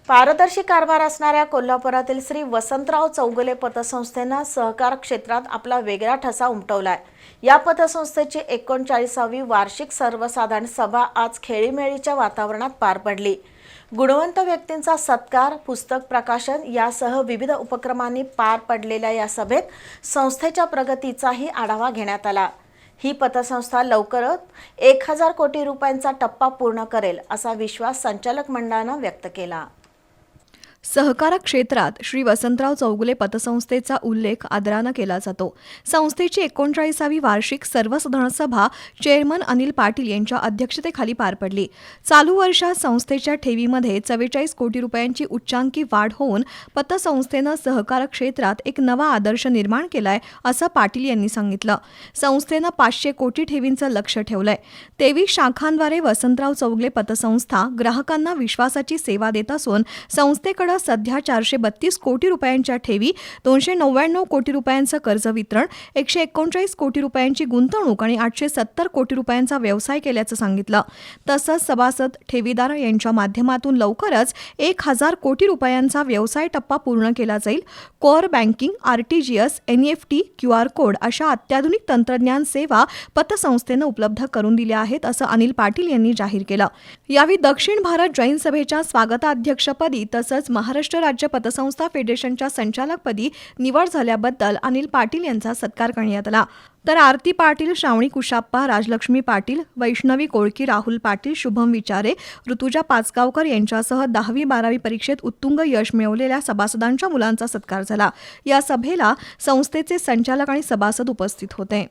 पारदर्शी कारभार असणाऱ्या कोल्हापुरातील श्री वसंतराव चौगुले पतसंस्थेनं सहकार क्षेत्रात आपला वेगळा ठसा उमटवलाय। या पतसंस्थेची 39वी वार्षिक सर्वसाधारण सभा आज खेळीमेळीच्या वातावरणात पार पडली। गुणवंत व्यक्तींचा सत्कार, पुस्तक प्रकाशन यासह विविध उपक्रमांनी पार पडलेल्या या सभेत संस्थेच्या प्रगतीचाही आढावा घेण्यात आला। ही पतसंस्था लवकरच 1000 कोटी रुपयांचा टप्पा पूर्ण करेल असा विश्वास संचालक मंडळानं व्यक्त केला। सहकार क्षेत्रात श्री वसंतराव चौगुले पतसंस्थेचा उल्लेख आदरानं केला जातो। संस्थेची 39वी वार्षिक सर्वसाधारण सभा चेअरमन अनिल पाटील यांच्या अध्यक्षतेखाली पार पडली। चालू वर्षात संस्थेच्या ठेवीमध्ये 44 कोटी रुपयांची उच्चांकी वाढ होऊन पतसंस्थेनं सहकार क्षेत्रात एक नवा आदर्श निर्माण केलाय असं पाटील यांनी सांगितलं। संस्थेनं 500 कोटी ठेवींचं लक्ष्य ठेवलंय। 23 शाखांद्वारे वसंतराव चौगुले पतसंस्था ग्राहकांना विश्वासाची सेवा देत असून संस्थेकडे सध्या 432 कोटी रुपयांच्या ठेवी, 299 कोटी रुपयांचं कर्ज वितरण, 139 कोटी रुपयांची गुंतवणूक आणि 870 कोटी रुपयांचा व्यवसाय केल्याचं सांगितलं। तसंच सभासद ठेवीदार यांच्या माध्यमातून लवकरच 1000 कोटी रुपयांचा व्यवसाय टप्पा पूर्ण केला जाईल। Core banking, RTGS, NEFT, QR code अशा अत्याधुनिक तंत्रज्ञान सेवा पतसंस्थेनं उपलब्ध करून दिल्या आहेत असं अनिल पाटील यांनी जाहीर केलं। यावेळी दक्षिण भारत जैन सभेच्या स्वागताध्यक्षपदी तसंच महाराष्ट्र राज्य पतसंस्था फेडरेशनच्या संचालकपदी निवड झाल्याबद्दल अनिल पाटील यांचा सत्कार करण्यात आला। तर आरती पाटील, श्रावणी कुशाप्पा, राजलक्ष्मी पाटील, वैष्णवी कोळकी, राहुल पाटील, शुभम विचारे, ऋतुजा पाचगावकर यांच्यासह 10वी-12वी परीक्षेत उत्तुंग यश मिळवलेल्या सभासदांच्या मुलांचा सत्कार झाला। या सभेला संस्थेचे संचालक आणि सभासद उपस्थित होते।